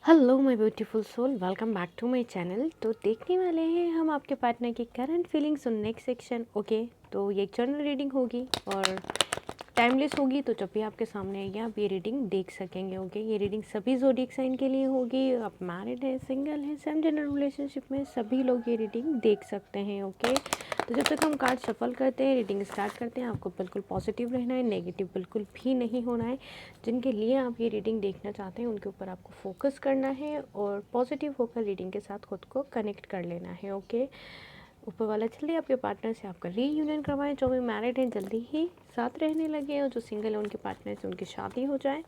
Hello my beautiful soul, welcome back to my channel. तो देखने वाले हैं हम आपके पार्टनर की करंट फीलिंग्स और नेक्स्ट सेक्शन। ओके, तो ये एक जनरल रीडिंग होगी और टाइमलेस होगी, तो जब भी आपके सामने आएगी आप ये रीडिंग देख सकेंगे। ओके, ये रीडिंग सभी ज़ोडिएक साइन के लिए होगी। आप मैरिड है, सिंगल है, सेम जेंडर रिलेशनशिप में, सभी लोग ये रीडिंग देख सकते हैं। ओके, तो जब तक हम कार्ड शफल करते हैं, रीडिंग स्टार्ट करते हैं, आपको बिल्कुल पॉजिटिव रहना है, नेगेटिव बिल्कुल भी नहीं होना है। जिनके लिए आप ये रीडिंग देखना चाहते हैं उनके ऊपर आपको फोकस करना है और पॉजिटिव होकर रीडिंग के साथ खुद को कनेक्ट कर लेना है। ओके, ऊपर वाला जल्दी आपके पार्टनर से आपका रीयूनियन करवाएं। जो भी मैरिड हैं जल्दी ही साथ रहने लगे, और जो सिंगल है उनके पार्टनर से उनकी शादी हो जाए।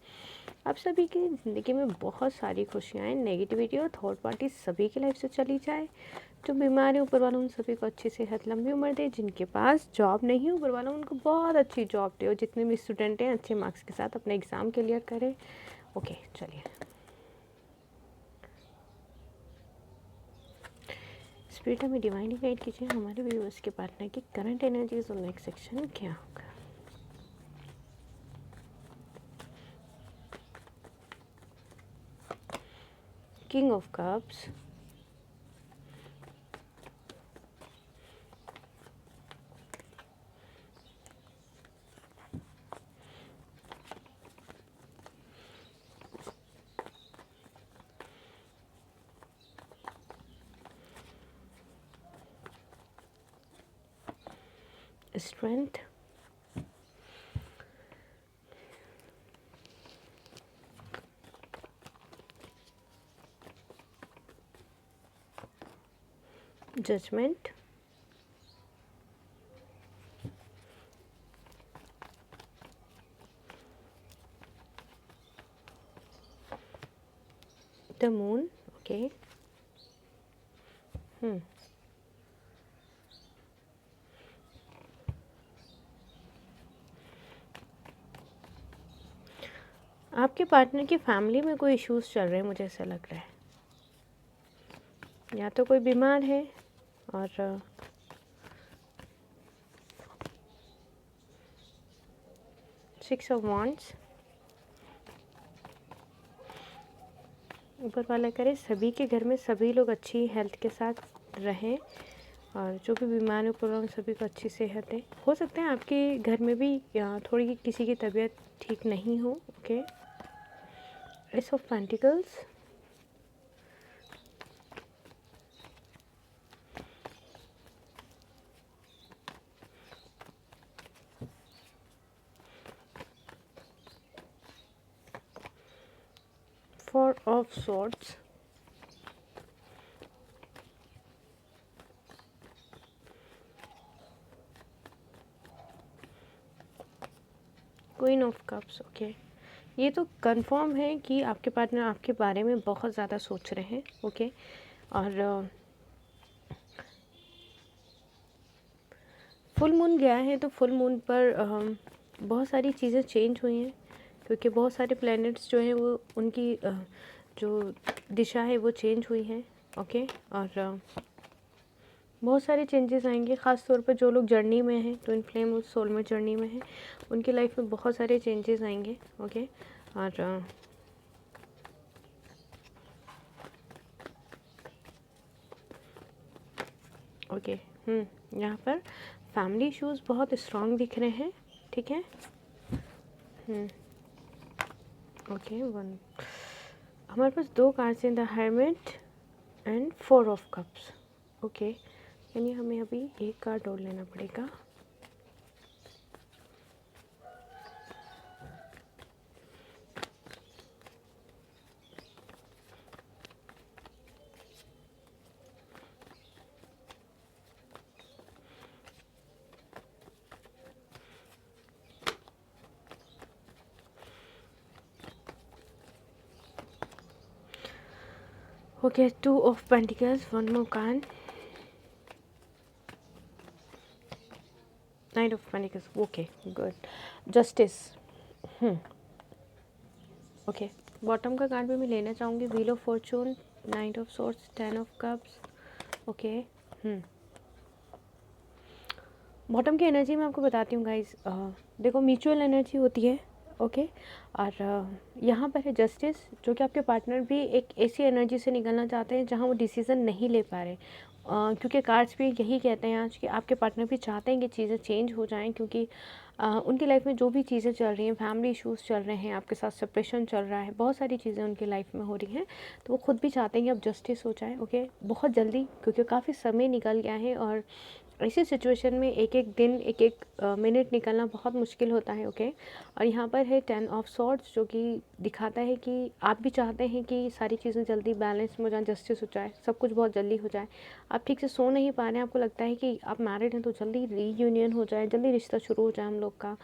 आप सभी की ज़िंदगी में बहुत सारी खुशियाँ हैं, नेगेटिविटी और थर्ड पार्टी सभी की लाइफ से चली जाए। जो बीमार है ऊपर वाला उन सभी को अच्छी सेहत, लंबी उम्र दे। जिनके पास जॉब नहीं है ऊपर वाला उनको बहुत अच्छी जॉब दे, और जितने भी स्टूडेंट हैं अच्छे मार्क्स के साथ अपने एग्ज़ाम क्लियर करें। ओके, चलिए स्पिरिट हमें डिवाइनली गाइड कीजिए, हमारे व्यूअर्स के पार्टनर की करंट एनर्जीज और नेक्स्ट सेक्शन क्या होगा। King of cups, strength, judgement, the moon. Okay, आपके पार्टनर की फैमिली में कोई इश्यूज चल रहे हैं, मुझे ऐसा लग रहा है। या तो कोई बीमार है, और सिक्स ऑफ वांड्स। ऊपर वाला करे सभी के घर में सभी लोग अच्छी हेल्थ के साथ रहें, और जो भी बीमार है ऊपर वाला सभी को अच्छी सेहत है। हो सकता है आपके घर में भी थोड़ी किसी की तबीयत ठीक नहीं हो। Okay, S of pentacles, four of swords, queen of cups. Okay, ये तो कंफर्म है कि आपके पार्टनर आपके बारे में बहुत ज़्यादा सोच रहे हैं। ओके, और फुल मून गया है, तो फुल मून पर बहुत सारी चीज़ें चेंज हुई हैं, क्योंकि बहुत सारे प्लैनेट्स जो हैं वो उनकी जो दिशा है वो चेंज हुई है। ओके, और बहुत सारे चेंजेस आएंगे, ख़ास तौर पर जो लोग जर्नी में हैं, ट्विन फ्लेम और सोलमेट जर्नी में हैं, उनकी लाइफ में बहुत सारे चेंजेस आएंगे। ओके, और ओके, यहाँ पर फैमिली इश्यूज़ बहुत स्ट्रॉन्ग दिख रहे हैं। ठीक है, ओके, वन हमारे पास दो कार्ड्स हैं, the hermit and four of cups. Okay, यानी हमें अभी एक कार्ड और लेना पड़ेगा। Okay, two of pentacles, one more card, night of pentacles. Okay, good, justice. Okay, bottom का कार्ड भी मैं लेना चाहूँगी, wheel of Fortune, night of swords, ten of cups. Okay, bottom की एनर्जी मैं आपको बताती हूँ गाइस। देखो, म्यूचुअल एनर्जी होती है, ओके। और यहाँ पर है जस्टिस, जो कि आपके पार्टनर भी एक ऐसी एनर्जी से निकलना चाहते हैं जहाँ वो डिसीज़न नहीं ले पा रहे। क्योंकि कार्ड्स भी यही कहते हैं आज कि आपके पार्टनर भी चाहते हैं कि चीज़ें चेंज हो जाएँ, क्योंकि उनकी लाइफ में जो भी चीज़ें चल रही हैं, फैमिली इश्यूज़ चल रहे हैं, आपके साथ सेपरेशन चल रहा है, बहुत सारी चीज़ें उनकी लाइफ में हो रही हैं, तो वो खुद भी चाहते हैं कि अब जस्टिस हो जाए। ओके, बहुत जल्दी, क्योंकि काफ़ी समय निकल गया है और ऐसी सिचुएशन में एक एक दिन, एक एक मिनट निकलना बहुत मुश्किल होता है। ओके, और यहाँ पर है 10 ऑफ सॉर्ड्स, जो कि दिखाता है कि आप भी चाहते हैं कि सारी चीज़ें जल्दी बैलेंस में हो जाए, जस्टिस हो जाए, सब कुछ बहुत जल्दी हो जाए। आप ठीक से सो नहीं पा रहे हैं, आपको लगता है कि आप मैरिड हैं तो जल्दी रीयूनियन हो जाए, जल्दी रिश्ता शुरू हो जाए हम लोग का,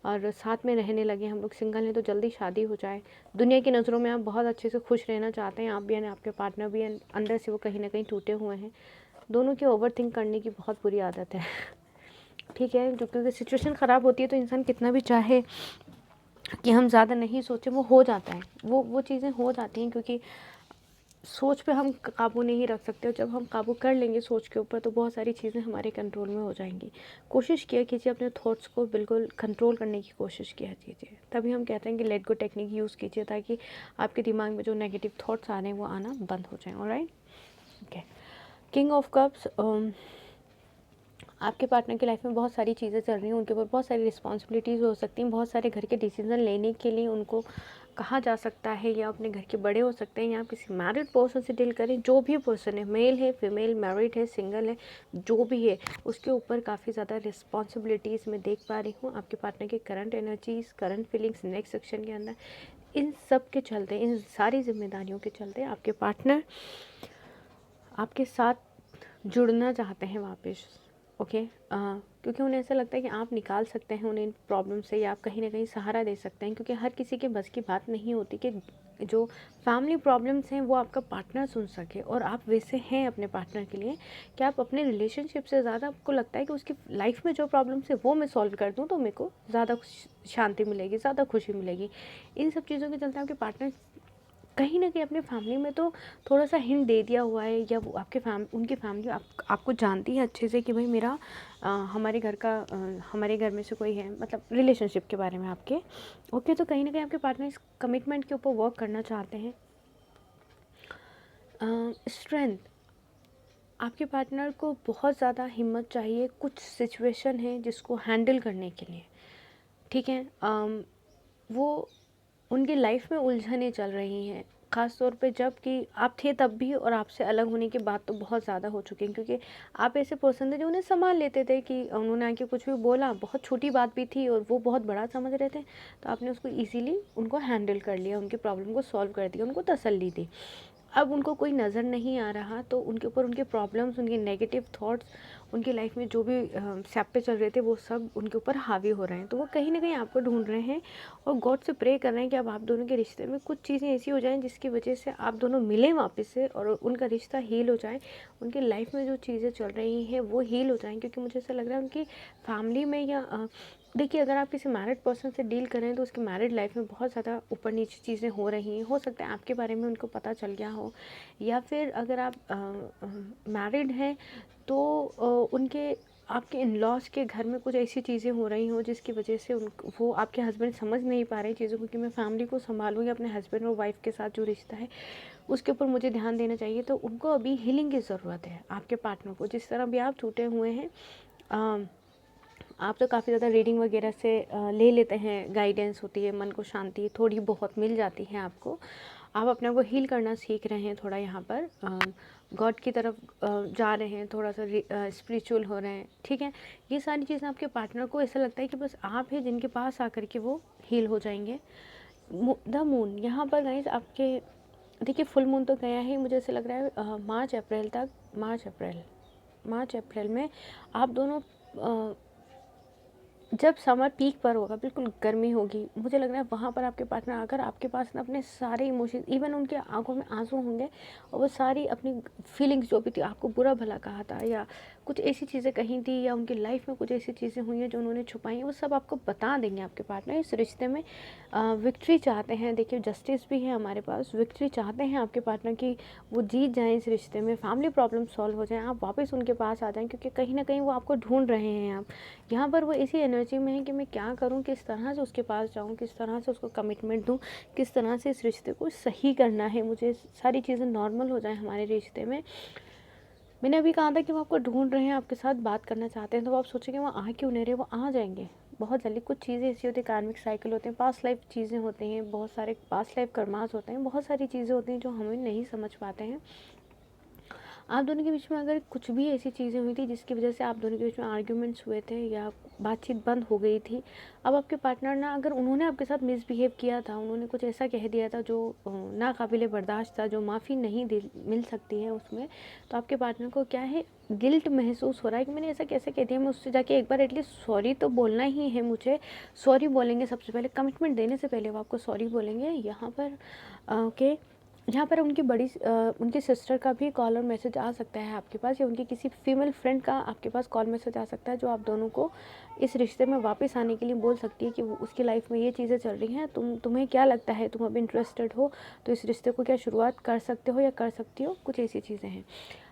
और साथ में रहने लगे। हम लोग सिंगल हैं तो जल्दी शादी हो जाए। दुनिया की नज़रों में आप बहुत अच्छे से खुश रहना चाहते हैं, आप भी हैं, आपके पार्टनर भी हैं, अंदर से वो कहीं ना कहीं टूटे हुए हैं। दोनों की ओवर थिंक करने की बहुत बुरी आदत है। ठीक है, जो क्योंकि सिचुएशन ख़राब होती है तो इंसान कितना भी चाहे कि हम ज़्यादा नहीं सोचें, वो हो जाता है, वो चीज़ें हो जाती हैं, क्योंकि सोच पे हम काबू नहीं रख सकते। और जब हम काबू कर लेंगे सोच के ऊपर तो बहुत सारी चीज़ें हमारे कंट्रोल में हो जाएंगी। कोशिश किया कीजिए अपने थॉट्स को बिल्कुल कंट्रोल करने की कोशिश किया कीजिए। तभी हम कहते हैं कि लेट गो टेक्निक यूज़ कीजिए, ताकि आपके दिमाग में जो नेगेटिव थॉट्स आ रहे हैं वो आना बंद हो जाएँ। Alright, okay. King of cups, आपके पार्टनर की लाइफ में बहुत सारी चीज़ें चल रही हैं, उनके ऊपर बहुत सारी रिस्पॉन्सिबिलिटीज़ हो सकती हैं, बहुत सारे घर के डिसीजन लेने के लिए उनको कहा जा सकता है, या अपने घर के बड़े हो सकते हैं, या आप किसी मैरिड पर्सन से डील करें। जो भी पर्सन है, मेल है, फीमेल, मैरिड है, सिंगल है, जो भी है, उसके ऊपर काफ़ी ज़्यादा रिस्पॉन्सिबिलिटीज़ मैं देख पा रही हूँ। आपके पार्टनर की current energies, current feelings next section के अंदर, इन सब के चलते, इन सारी जिम्मेदारियों के चलते आपके पार्टनर आपके साथ जुड़ना चाहते हैं वापस। ओके, क्योंकि उन्हें ऐसा लगता है कि आप निकाल सकते हैं उन्हें इन प्रॉब्लम से, या आप कहीं ना कहीं सहारा दे सकते हैं, क्योंकि हर किसी के बस की बात नहीं होती कि जो फैमिली प्रॉब्लम्स हैं वो आपका पार्टनर सुन सके। और आप वैसे हैं अपने पार्टनर के लिए कि आप अपने रिलेशनशिप से ज़्यादा, आपको लगता है कि उसकी लाइफ में जो प्रॉब्लम्स है वो मैं सॉल्व कर दूँ तो मेरे को ज़्यादा शांति मिलेगी, ज़्यादा खुशी मिलेगी। इन सब चीज़ों के चलते आपके पार्टनर कहीं न कहीं अपने फैमिली में तो थोड़ा-सा हिंट दे दिया हुआ है, या वो उनकी फैमिली आपको जानती है अच्छे से कि भाई मेरा हमारे घर का हमारे घर में से कोई है, मतलब रिलेशनशिप के बारे में आपके। ओके, तो कहीं न कहीं आपके पार्टनर इस कमिटमेंट के ऊपर वर्क करना चाहते हैं। स्ट्रेंथ, आपके पार्टनर को बहुत ज़्यादा हिम्मत चाहिए, कुछ सिचुएशन है जिसको हैंडल करने के लिए। ठीक है, वो उनकी लाइफ में उलझनें चल रही हैं, ख़ास तौर पे जब कि आप थे तब भी, और आपसे अलग होने के बाद तो बहुत ज़्यादा हो चुके हैं, क्योंकि आप ऐसे पर्सन थे जो उन्हें संभाल लेते थे, कि उन्होंने आके कुछ भी बोला, बहुत छोटी बात भी थी और वो बहुत बड़ा समझ रहे थे, तो आपने उसको इजीली उनको हैंडल कर लिया, उनकी प्रॉब्लम को सॉल्व कर दिया, उनको तसल्ली दी। अब उनको कोई नज़र नहीं आ रहा, तो उनके ऊपर उनके प्रॉब्लम्स, उनके नेगेटिव थॉट्स, उनकी लाइफ में जो भी स्याप्पे चल रहे थे वो सब उनके ऊपर हावी हो रहे हैं। तो वो कहीं ना कहीं आपको ढूंढ रहे हैं और गॉड से प्रे कर रहे हैं कि अब आप दोनों के रिश्ते में कुछ चीज़ें ऐसी हो जाएं जिसकी वजह से आप दोनों मिलें वापस से, और उनका रिश्ता हील हो जाए, उनकी लाइफ में जो चीज़ें चल रही हैं वो हील हो जाएँ। क्योंकि मुझे ऐसा लग रहा है उनकी फैमिली में, या देखिए, अगर आप किसी मैरिड पर्सन से डील करें तो उसकी मैरिड लाइफ में बहुत ज़्यादा ऊपर नीचे चीज़ें हो रही हैं। हो सकता है आपके बारे में उनको पता चल गया हो, या फिर अगर आप मैरिड हैं तो उनके आपके इन लॉज के घर में कुछ ऐसी चीज़ें हो रही हों जिसकी वजह से वो आपके हस्बैंड समझ नहीं पा रहे चीज़ों को, कि मैं फैमिली को संभालूंगी, अपने हस्बैंड और वाइफ के साथ जो रिश्ता है उसके ऊपर मुझे ध्यान देना चाहिए। तो उनको अभी हीलिंग की ज़रूरत है, आपके पार्टनर को। जिस तरह भी आप टूटे हुए हैं, आप तो काफ़ी ज़्यादा रीडिंग वगैरह से ले लेते हैं, गाइडेंस होती है, मन को शांति थोड़ी बहुत मिल जाती है आपको। आप अपने आप को हील करना सीख रहे हैं, थोड़ा यहाँ पर गॉड की तरफ जा रहे हैं, थोड़ा सा स्पिरिचुअल हो रहे हैं। ठीक है, ये सारी चीज़ें आपके पार्टनर को ऐसा लगता है कि बस आप हैं जिनके पास आकर के वो हील हो जाएंगे। द मून, यहाँ पर गाइस आपके, देखिए फुल मून तो गया है, मुझे ऐसा लग रहा है मार्च अप्रैल में आप दोनों जब समर पीक पर होगा, बिल्कुल गर्मी होगी, मुझे लग रहा है वहाँ पर आपके पार्टनर आकर आपके पास ना अपने सारे इमोशंस, इवन उनके आंखों में आंसू होंगे, और वो सारी अपनी फीलिंग्स जो भी थी, आपको बुरा भला कहा था या कुछ ऐसी चीज़ें कही थी या उनकी लाइफ में कुछ ऐसी चीज़ें हुई हैं जो उन्होंने छुपाई हैं, वो सब आपको बता देंगे आपके पार्टनर। इस रिश्ते में विक्ट्री चाहते हैं, देखिए जस्टिस भी है हमारे पास, विक्ट्री चाहते हैं आपके पार्टनर की वो जीत जाएँ इस रिश्ते में, फैमिली प्रॉब्लम सॉल्व हो जाएँ, आप वापस उनके पास आ जाएँ, क्योंकि कहीं न कहीं वो आपको ढूँढ रहे हैं। आप यहाँ पर वो इसी एनर्जी में है कि मैं क्या करूँ, किस तरह से उसके पास जाऊँ, किस तरह से उसको कमिटमेंट दूँ, किस तरह से इस रिश्ते को सही करना है, मुझे सारी चीज़ें नॉर्मल हो जाएँ हमारे रिश्ते में। मैंने अभी कहा था कि वो आपको ढूँढ रहे हैं, आपके साथ बात करना चाहते हैं, तो आप सोचेंगे वो आ क्यों नहीं रहे, वो आ जाएँगे बहुत जल्दी। कुछ चीज़ें ऐसी होती हैं, कार्मिक साइकिल होते हैं, पास्ट लाइफ चीज़ें होती हैं, बहुत सारे पास्ट लाइफ कर्मास होते हैं, बहुत सारी चीज़ें होती हैं जो हमें नहीं समझ पाते हैं। आप दोनों के बीच में अगर कुछ भी ऐसी चीज़ें हुई थी जिसकी वजह से आप दोनों के बीच में आर्ग्यूमेंट्स हुए थे या बातचीत बंद हो गई थी, अब आपके पार्टनर ना, अगर उन्होंने आपके साथ मिसबिहेव किया था, उन्होंने कुछ ऐसा कह दिया था जो नाकाबिले बर्दाश्त था, जो माफ़ी नहीं मिल सकती है उसमें, तो आपके पार्टनर को क्या है, गिल्ट महसूस हो रहा है कि मैंने ऐसा कैसे कह दिया। मैं उससे जाके एक बार एटलीस्ट सॉरी तो बोलना ही है मुझे। सॉरी बोलेंगे सबसे पहले, कमिटमेंट देने से पहले वो आपको सॉरी बोलेंगे। यहाँ पर ओके, यहाँ पर उनकी सिस्टर का भी कॉल और मैसेज आ सकता है आपके पास, या उनकी किसी फीमेल फ्रेंड का आपके पास कॉल मैसेज आ सकता है, जो आप दोनों को इस रिश्ते में वापस आने के लिए बोल सकती है कि वो उसकी लाइफ में ये चीज़ें चल रही हैं, तुम्हें क्या लगता है, तुम अब इंटरेस्टेड हो तो इस रिश्ते को क्या शुरुआत कर सकते हो या कर सकती हो, कुछ ऐसी चीज़ें हैं।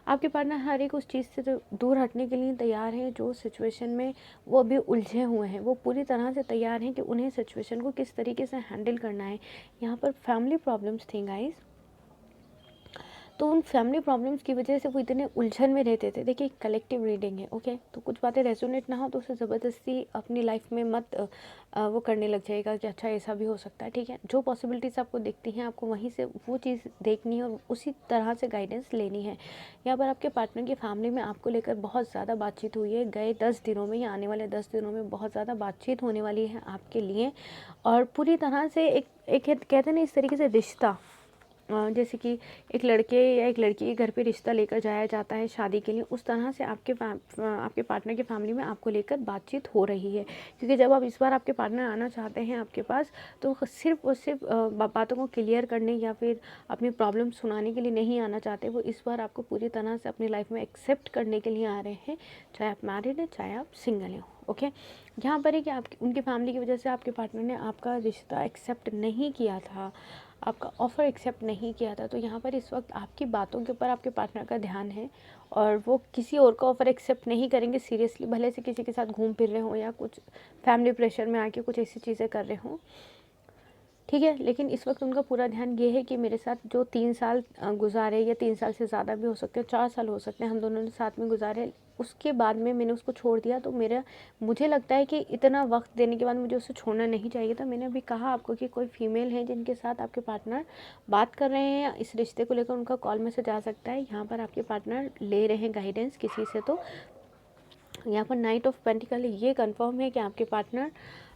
आपके पार्टनर हर एक उस चीज़ से तो दूर हटने के लिए तैयार हैं, जो सिचुएशन में वो अभी उलझे हुए हैं, वो पूरी तरह से तैयार हैं कि उन्हें सिचुएशन को किस तरीके से हैंडल करना है। यहाँ पर फैमिली प्रॉब्लम्स थी गाइस, तो उन फैमिली प्रॉब्लम्स की वजह से वो इतने उलझन में रहते थे। देखिए कलेक्टिव रीडिंग है, ओके, तो कुछ बातें रेजोनेट ना हो तो उसे ज़बरदस्ती अपनी लाइफ में मत वो करने लग जाएगा कि अच्छा ऐसा भी हो सकता है, ठीक है। जो पॉसिबिलिटीज़ आपको दिखती हैं, आपको वहीं से वो चीज़ देखनी है और उसी तरह से गाइडेंस लेनी है। यहाँ पर आपके पार्टनर की फैमिली में आपको लेकर बहुत ज़्यादा बातचीत हुई है, गए 10 दिनों में या आने वाले 10 दिनों में बहुत ज़्यादा बातचीत होने वाली है आपके लिए, और पूरी तरह से एक कहते हैं ना, इस तरीके से रिश्ता, जैसे कि एक लड़के या एक लड़की के घर पे रिश्ता लेकर जाया जाता है शादी के लिए, उस तरह से आपके पार्टनर की फैमिली में आपको लेकर बातचीत हो रही है। क्योंकि जब आप इस बार आपके पार्टनर आना चाहते हैं आपके पास, तो सिर्फ और सिर्फ बातों को क्लियर करने या फिर अपनी प्रॉब्लम सुनाने के लिए नहीं आना चाहते, वो इस बार आपको पूरी तरह से अपनी लाइफ में एक्सेप्ट करने के लिए आ रहे हैं, चाहे आप मैरिड हैं चाहे आप सिंगल हैं। ओके, यहाँ पर है कि आपकी उनकी फैमिली की वजह से आपके पार्टनर ने आपका रिश्ता एक्सेप्ट नहीं किया था, आपका ऑफ़र एक्सेप्ट नहीं किया था, तो यहाँ पर इस वक्त आपकी बातों के ऊपर आपके पार्टनर का ध्यान है, और वो किसी और का ऑफ़र एक्सेप्ट नहीं करेंगे सीरियसली, भले से किसी के साथ घूम फिर रहे हों या कुछ फैमिली प्रेशर में आके कुछ ऐसी चीज़ें कर रहे हों, ठीक है। लेकिन इस वक्त उनका पूरा ध्यान ये है कि मेरे साथ जो 3 साल गुजारे, या 3 साल से ज़्यादा भी हो सकते हैं, 4 साल हो सकते हैं, हम दोनों ने साथ में गुजारे, उसके बाद में मैंने उसको छोड़ दिया, तो मुझे लगता है कि इतना वक्त देने के बाद मुझे उसे छोड़ना नहीं चाहिए था। मैंने अभी कहा आपको कि कोई फीमेल है जिनके साथ आपके पार्टनर बात कर रहे हैं, इस रिश्ते को लेकर उनका कॉल मैसेज आ सकता है। यहाँ पर आपके पार्टनर ले रहे हैं गाइडेंस किसी से, तो यहाँ पर नाइट ऑफ पेंटिकल ये कंफर्म है कि आपके पार्टनर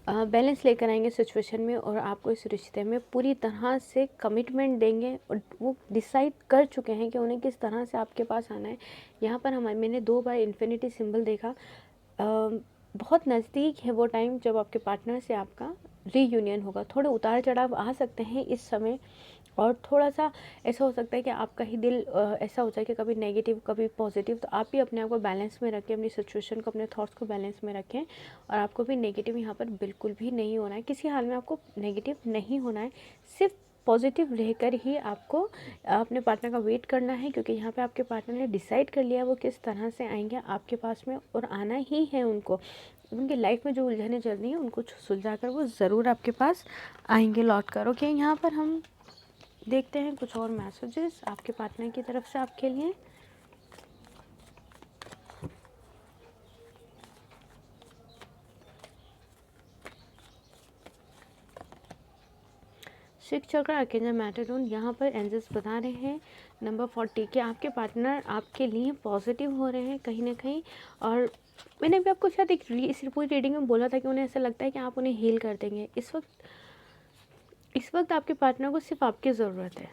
बैलेंस लेकर आएंगे सिचुएशन में, और आपको इस रिश्ते में पूरी तरह से कमिटमेंट देंगे, और वो डिसाइड कर चुके हैं कि उन्हें किस तरह से आपके पास आना है। यहाँ पर मैंने 2 बार इन्फिनिटी सिंबल देखा। बहुत नज़दीक है वो टाइम जब आपके पार्टनर से आपका रीयूनियन होगा। थोड़े उतार चढ़ाव आ सकते हैं इस समय, और थोड़ा-सा ऐसा हो सकता है कि आपका ही दिल ऐसा हो जाए कि कभी नेगेटिव कभी पॉजिटिव, तो आप भी अपने आप को बैलेंस में रखें, अपनी सिचुएशन को, अपने थॉट्स को बैलेंस में रखें, और आपको भी नेगेटिव यहाँ पर बिल्कुल भी नहीं होना है। किसी हाल में आपको नेगेटिव नहीं होना है, सिर्फ पॉजिटिव रहकर ही आपको अपने पार्टनर का वेट करना है, क्योंकि यहाँ पे आपके पार्टनर ने डिसाइड कर लिया वो किस तरह से आएंगे आपके पास में, और आना ही है उनको। उनकी लाइफ में जो उलझनें चल रही हैं उनको सुलझा कर वो ज़रूर आपके पास आएंगे लौट कर। ओके, यहाँ पर हम देखते हैं कुछ और मैसेजेस आपके पार्टनर की तरफ से आपके लिए। सिक्स चक्र अर्केंजल मैटरडोन, यहाँ पर एंजल्स बता रहे हैं नंबर 40 कि आपके पार्टनर आपके लिए पॉजिटिव हो रहे हैं कहीं ना कहीं, और मैंने भी आपको शायद इस पूरी रीडिंग में बोला था कि उन्हें ऐसा लगता है कि आप उन्हें हील कर देंगे। इस वक्त आपके पार्टनर को सिर्फ आपकी ज़रूरत है।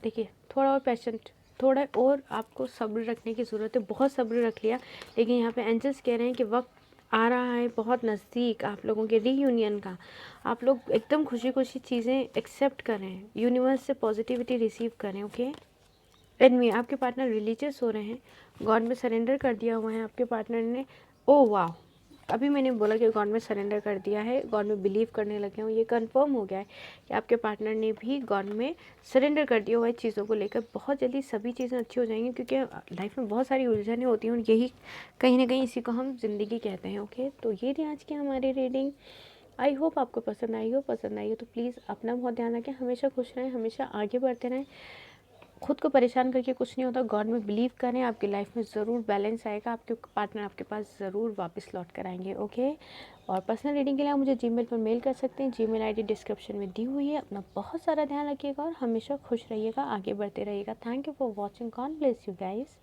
देखिए, थोड़ा और पेशेंट, थोड़ा और आपको सब्र रखने की ज़रूरत है। बहुत सब्र रख लिया, लेकिन यहाँ पे एंजल्स कह रहे हैं कि वक्त आ रहा है बहुत नज़दीक आप लोगों के रीयूनियन का। आप लोग एकदम खुशी खुशी चीज़ें एक्सेप्ट करें, यूनिवर्स से पॉजिटिविटी रिसीव करें। ओके, एनवी, आपके पार्टनर रिलीजियस हो रहे हैं, गॉड में सरेंडर कर दिया हुआ है आपके पार्टनर ने। ओह वाह, अभी मैंने बोला कि गॉड में सरेंडर कर दिया है, गॉड में बिलीव करने लगे हो, ये कंफर्म हो गया है कि आपके पार्टनर ने भी गॉड में सरेंडर कर दिया हुआ है चीज़ों को लेकर। बहुत जल्दी सभी चीज़ें अच्छी हो जाएंगी, क्योंकि लाइफ में बहुत सारी उलझनें होती हैं और यही कहीं ना कहीं इसी को हम ज़िंदगी कहते हैं। ओके, तो ये थी आज की हमारी रीडिंग। आई होप आपको पसंद आई हो। पसंद आई हो तो प्लीज़ अपना बहुत ध्यान रखें, हमेशा खुश रहें, हमेशा आगे बढ़ते रहें। खुद को परेशान करके कुछ नहीं होता, गॉड में बिलीव करें, आपकी लाइफ में ज़रूर बैलेंस आएगा, आपके पार्टनर आपके पास ज़रूर वापस लौट कर आएंगे। ओके, और पर्सनल रीडिंग के लिए आप मुझे जीमेल पर मेल कर सकते हैं, जीमेल आईडी डिस्क्रिप्शन में दी हुई है। अपना बहुत सारा ध्यान रखिएगा और हमेशा खुश रहिएगा, आगे बढ़ते रहिएगा। Thank you for watching. God bless you guys.